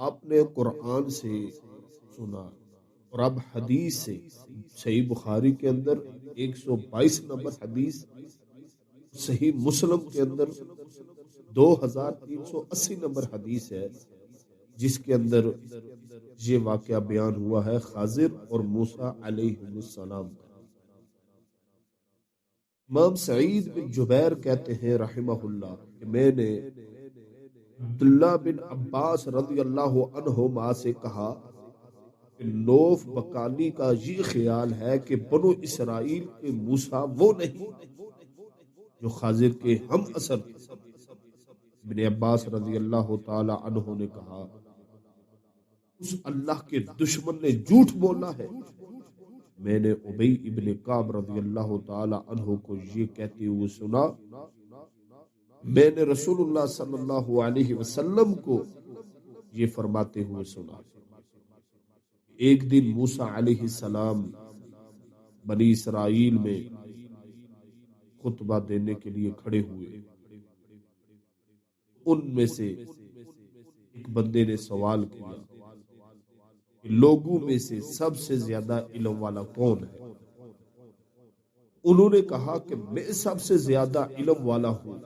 آپ نے قرآن سے سنا اور اب حدیث سے، صحیح بخاری کے اندر 122 نمبر حدیث، صحیح مسلم کے اندر 2380 نمبر حدیث ہے، جس کے اندر یہ واقعہ بیان ہوا ہے خضر اور موسیٰ علیہ السلام کا۔ امام سعید بن جبیر کہتے ہیں رحمہ اللہ کہ میں نے عبداللہ بن عباس رضی اللہ عنہما سے کہا کہ نوف بکانی کا یہ خیال ہے کہ بنو اسرائیل کے موسیٰ وہ نہیں جو خضر کے ہم اثر تھے۔ ابن عباس رضی اللہ تعالی عنہ نے کہا اس اللہ کے دشمن نے جھوٹ بولا ہے۔ میں نے ابی ابن کعب رضی اللہ تعالی عنہ کو یہ کہتے ہوئے سنا، میں نے رسول اللہ صلی اللہ علیہ وسلم کو یہ فرماتے ہوئے سنا۔ ایک دن موسیٰ علیہ السلام بنی اسرائیل میں خطبہ دینے کے لیے کھڑے ہوئے۔ ان میں سے ایک بندے نے سوال کیا کہ لوگوں میں سے سب سے زیادہ علم والا کون ہے؟ انہوں نے کہا کہ میں سب سے زیادہ علم والا ہوں۔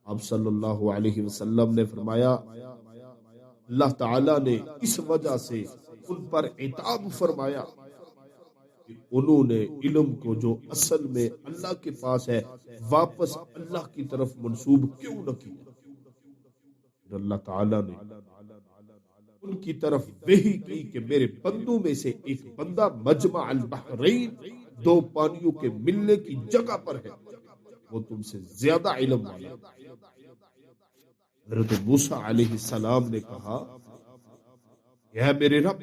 آپ صلی اللہ علیہ وسلم نے فرمایا اللہ تعالی نے اس وجہ سے ان پر عتاب فرمایا کہ انہوں نے علم کو جو اصل میں اللہ کے پاس ہے واپس اللہ کی طرف منسوب کیوں نہ کیا۔ اللہ تعالی نے ان کی طرف وحی کی کہ میرے بندوں میں سے ایک بندہ مجمع البحرین، دو پانیوں کے ملنے کی جگہ پر ہے، وہ تم سے زیادہ علم والا ہے۔ حضرت موسیٰ علیہ السلام نے کہا یا میرے رب،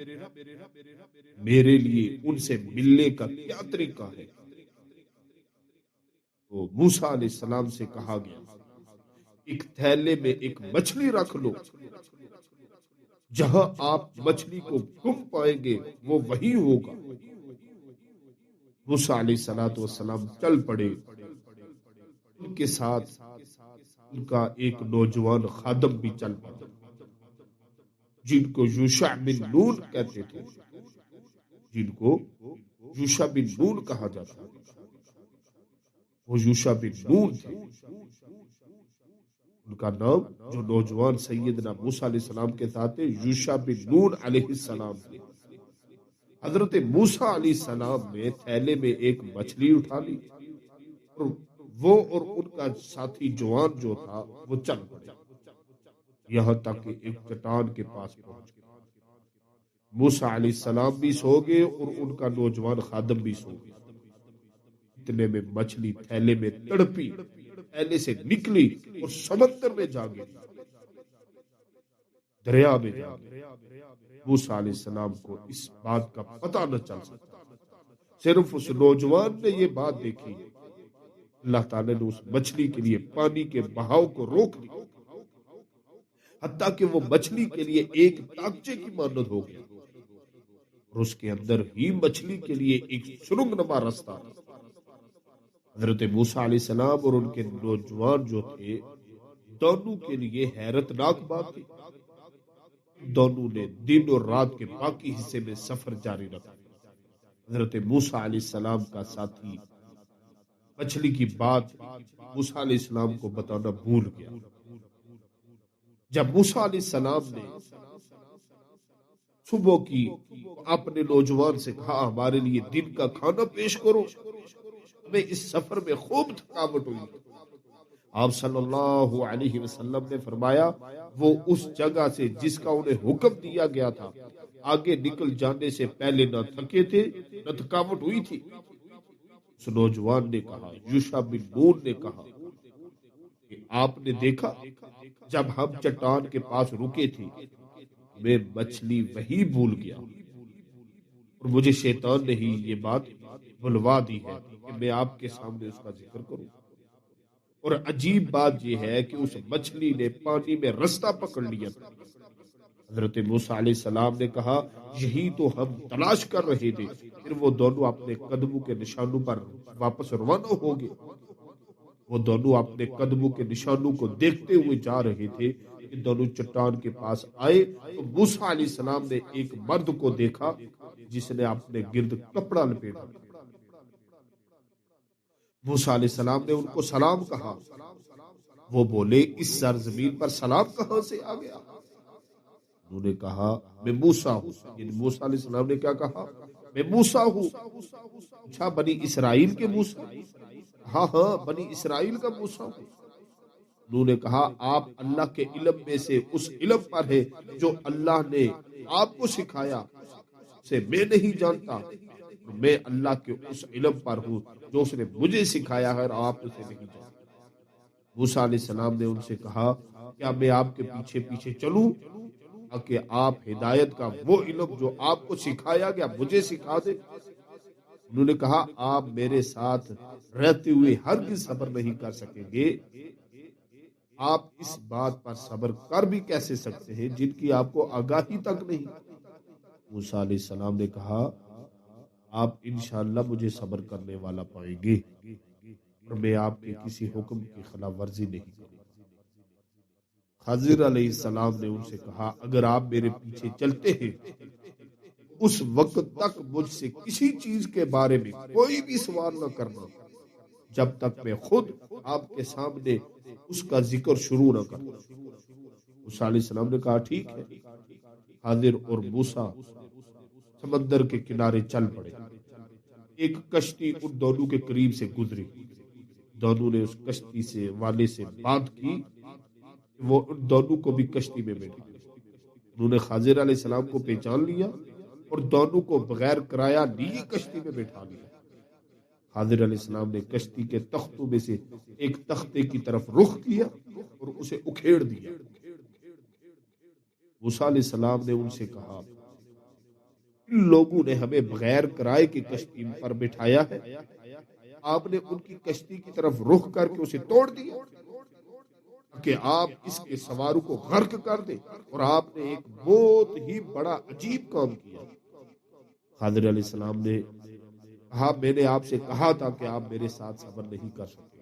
میرے لیے ان سے ملنے کا کیا طریقہ ہے؟ تو موسیٰ علیہ السلام سے کہا گیا ایک تھیلے میں ایک مچھلی رکھ لو، جہاں آپ مچھلی کو گم پائیں گے وہ وہی ہوگا۔ موسیٰ علیہ السلام چل پڑے، ان کے ساتھ ان کا ایک نوجوان خادم بھی چل پڑا جن کو یوشع بن نون کہتے تھے، جن کو یوشع بن نون کہا جاتا، وہ یوشع بن نون تھے۔ ان کا نام جو نوجوان سیدنا موسیٰ علیہ السلام کے ساتھ یوشع بن نون علیہ السلام تھے۔ حضرت موسیٰ علیہ السلام نے تھیلے میں ایک مچھلی اٹھا لی اور وہ اور ان کا ساتھی جوان جو تھا وہ چل پڑے، یہاں تک کہ ایک چٹان کے پاس پہنچ گئے۔ موسیٰ علیہ السلام بھی سو گئے اور ان کا نوجوان خادم بھی سو گیا۔ اتنے میں مچھلی تھیلے میں تڑپی، تھیلے سے نکلی اور سمندر میں جا گئی، دریا میں جا گئی۔ موسیٰ علیہ السلام کو اس بات کا پتہ نہ چل سکتا، صرف اس نوجوان نے یہ بات دیکھی، اللہ تعالیٰ نے اس مچھلی کے لیے پانی کے بہاؤ کو روک دیا، حتیٰ کہ وہ مچھلی کے لیے ایک تاکچے کی مانند ہو گیا، اور اس کے اندر ہی مچھلی کے لیے ایک سرنگ نما رستہ تھا۔ حضرت موسیٰ علیہ السلام اور ان کے نوجوان جو تھے دونوں کے لیے حیرت ناک بات تھی۔ دونوں نے دن اور رات کے باقی حصے میں سفر جاری رکھا۔ حضرت موسیٰ علیہ السلام کا ساتھی مچھلی کی بات موسیٰ علیہ السلام کو بتانا بھول گیا۔ جب موسیٰ علیہ السلام نے صبح کی اپنے نوجوان سے کہا ہمارے لیے دن کا کھانا پیش کرو، ہمیں اس سفر میں خوب تھکاوٹ ہوئی، آپ صلی اللہ علیہ وسلم نے فرمایا وہ اس جگہ سے جس کا انہیں حکم دیا گیا تھا آگے نکل جانے سے پہلے نہ تھکے تھے نہ تھکاوٹ ہوئی تھی۔ اس نوجوان نے کہا، یوشع بن نون نے کہا کہ آپ نے دیکھا جب ہم چٹان کے پاس رکے تھے میں مچھلی وہی بھول گیا اور مجھے شیطان نے ہی یہ بات بھلوا دی ہے کہ میں آپ کے سامنے اس کا ذکر کروں۔ اور عجیب بات یہ ہے کہ اس مچھلی نے پانی میں رستہ پکڑ لیا تھا۔ حضرت موسیٰ علیہ السلام نے کہا یہی تو ہم تلاش کر رہے تھے۔ پھر وہ دونوں اپنے قدموں کے نشانوں پر واپس روانہ ہو گئے۔ وہ دونوں اپنے قدموں کے نشانوں کو دیکھتے ہوئے جا رہے تھے یہ دونوں چٹان کے پاس آئے تو موسیٰ علیہ السلام نے ایک مرد کو دیکھا جس نے اپنے گرد کپڑا لپیٹا. موسیٰ علیہ السلام نے ان کو سلام کہا. وہ بولے اس سرزمین پر سلام کہاں سے آ گیا؟ انہوں نے کہا میں موسیٰ ہوں. یعنی موسیٰ علیہ السلام نے کیا کہا؟ میں موسیٰ ہوں. اچھا بنی اسرائیل کے موسیٰ؟ ہاں ہاں بنی اسرائیل کا موسیٰ ہوں. انہوں نے کہا آپ اللہ کے علم میں سے اس علم پر ہے جو اللہ نے آپ کو سکھایا سے میں نہیں جانتا. میں اللہ کے اس علم پر ہوں جو اس نے مجھے سکھایا ہے اور آپ اسے نہیں جانتے. موسیٰ علیہ السلام نے ان سے کہا کیا میں آپ کے پیچھے پیچھے چلوں کہ آپ ہدایت کا وہ علم جو آپ کو سکھایا گیا مجھے سکھا دے؟ انہوں نے کہا آپ میرے ساتھ رہتے ہوئے ہرگز صبر نہیں کر سکیں گے. آپ اس بات پر صبر کر بھی کیسے سکتے ہیں جن کی آپ کو آگاہی تک نہیں؟ موسیٰ علیہ السلام نے کہا آپ انشاءاللہ مجھے صبر کرنے والا پائیں گے اور میں آپ کے کسی حکم کی خلاف ورزی نہیں کروں. خضر علیہ السلام نے ان سے کہا اگر آپ میرے پیچھے چلتے ہیں اس وقت تک مجھ سے کسی چیز کے بارے میں کوئی بھی سوال نہ کرنا جب تک میں خود آپ کے سامنے اس کا ذکر شروع نہ کروں. موسیٰ علیہ السلام نے کہا ٹھیک ہے. خضر اور موسیٰ سمندر کے کنارے چل پڑے. ایک کشتی ان دونوں کے قریب سے گزری. دونوں نے اس کشتی سے والے سے بات کی. وہ ان دونوں کو بھی کشتی میں بیٹھے. انہوں نے خضر علیہ السلام کو پہچان لیا اور دونوں کو بغیر کرایہ لیے کشتی میں بیٹھا لیا. خضر علیہ السلام نے کشتی کے تختوں میں سے ایک تختے کی طرف رخ کیا اور اسے اکھیڑ دیا. موسیٰ علیہ السلام نے ان سے کہا ان لوگوں نے ہمیں بغیر کرائے کی کشتی پر بٹھایا ہے. آپ نے ان کی کشتی کی طرف رخ کر کے اسے توڑ دیا کہ آپ اس کے سواروں کو غرق کر دیں اور آپ نے ایک بہت ہی بڑا عجیب کام کیا. خضر علیہ السلام نے کہا میں نے آپ سے کہا تھا کہ آپ میرے ساتھ صبر نہیں کر سکتے.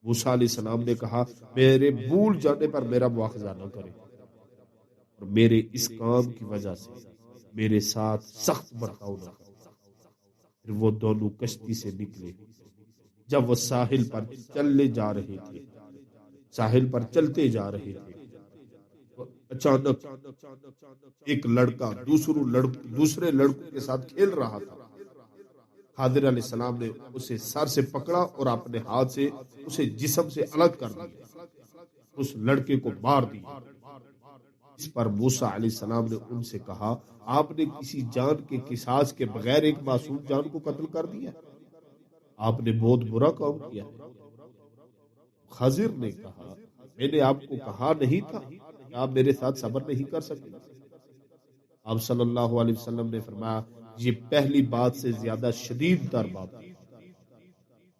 موسیٰ علیہ السلام نے کہا میرے بھول جانے پر میرا مواخذہ نہ کریں اور میرے اس کام کی وجہ سے میرے ساتھ سخت برتاؤ نہ کریں. پھر وہ دونوں کشتی سے نکلے. جب وہ ساحل پر چلنے جا رہے تھے ساحل پر چلتے جا رہے تھے اچانک ایک لڑکا دوسرے لڑکوں کے ساتھ کھیل رہا تھا. خضر علیہ السلام نے اسے سر سے پکڑا اور اپنے ہاتھ سے اسے جسم سے الگ کر دیا. اس لڑکے کو مار دیا. اس پر موسیٰ علیہ السلام نے ان سے کہا آپ نے کسی جان کے قصاص کے بغیر ایک معصوم جان کو قتل کر دیا. آپ نے بہت برا کام کیا. خضر نے کہا میں نے آپ کو کہا نہیں تھا کہ آپ میرے ساتھ صبر نہیں کر سکتے. آپ صلی اللہ علیہ وسلم نے فرمایا یہ پہلی بات سے زیادہ شدید تر بات ہے.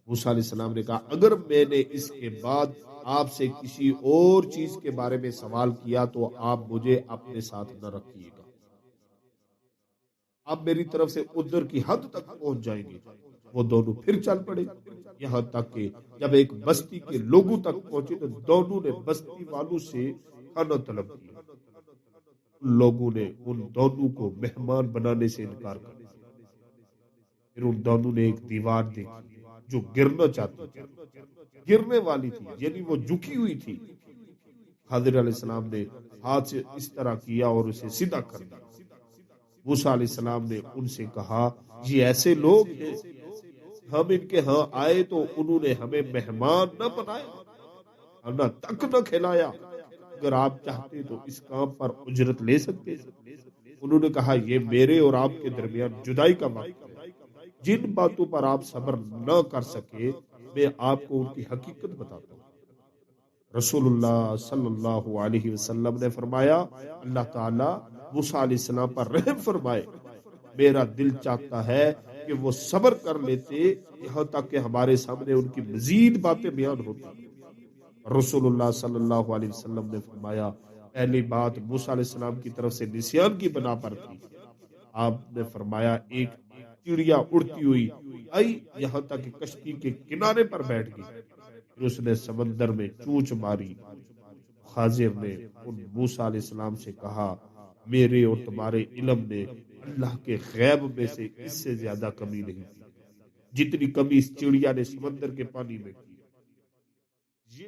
موسیٰ علیہ السلام نے کہا اگر میں نے اس کے بعد آپ سے کسی اور چیز کے بارے میں سوال کیا تو آپ مجھے اپنے ساتھ نہ رکھیے گا. آپ میری طرف سے ادھر کی حد تک پہنچ جائیں گے. وہ دونوں پھر چل پڑے یہاں تک کہ جب ایک بستی کے لوگوں تک پہنچے تو دونوں نے بستی والوں سے کھانا طلب کیا. لوگوں نے ان دونوں کو مہمان بنانے سے انکار کر دیا. پھر ان دونوں نے ایک دیوار دیکھی جو گرنا چاہتی تھی, گرنے والی تھی, یعنی وہ جھکی ہوئی تھی. خضر علیہ السلام نے ہاتھ سے اس طرح کیا اور اسے سیدھا کر دیا. موسیٰ علیہ السلام نے ان سے کہا یہ ایسے لوگ ہیں ہم ان کے ہاں آئے تو انہوں نے ہمیں مہمان نہ بنایا, کھانا تک نہ کھلایا. اگر آپ چاہتے تو اس کام پر اجرت لے سکتے. انہوں نے کہا یہ میرے اور آپ کے درمیان جدائی کا وقت ہے. جن باتوں پر آپ صبر نہ کر سکے میں آپ کو ان کی حقیقت بتاتا ہوں. رسول اللہ صلی اللہ علیہ وسلم نے فرمایا اللہ تعالی موسیٰ علیہ السلام پر رحم فرمائے. میرا دل چاہتا ہے کہ وہ صبر کر لیتے یہاں تک کہ ہمارے سامنے ان کی مزید باتیں بیان ہوتی. رسول اللہ صلی اللہ علیہ وسلم نے فرمایا پہلی بات موسیٰ علیہ السلام کی طرف سے نسیان کی بنا پر تھی. آپ نے فرمایا ایک چڑیا اڑتی ہوئی آئی یہاں تک کہ کشتی کے کنارے پر بیٹھ گئی. پھر اس نے سمندر میں چونچ ماری. خاضر نے ان موسیٰ علیہ السلام سے کہا میرے اور تمہارے علم نے اللہ کے غیب میں سے اس سے زیادہ کمی نہیں کی جتنی کمی اس چڑیا نے سمندر کے پانی میں کی. یہ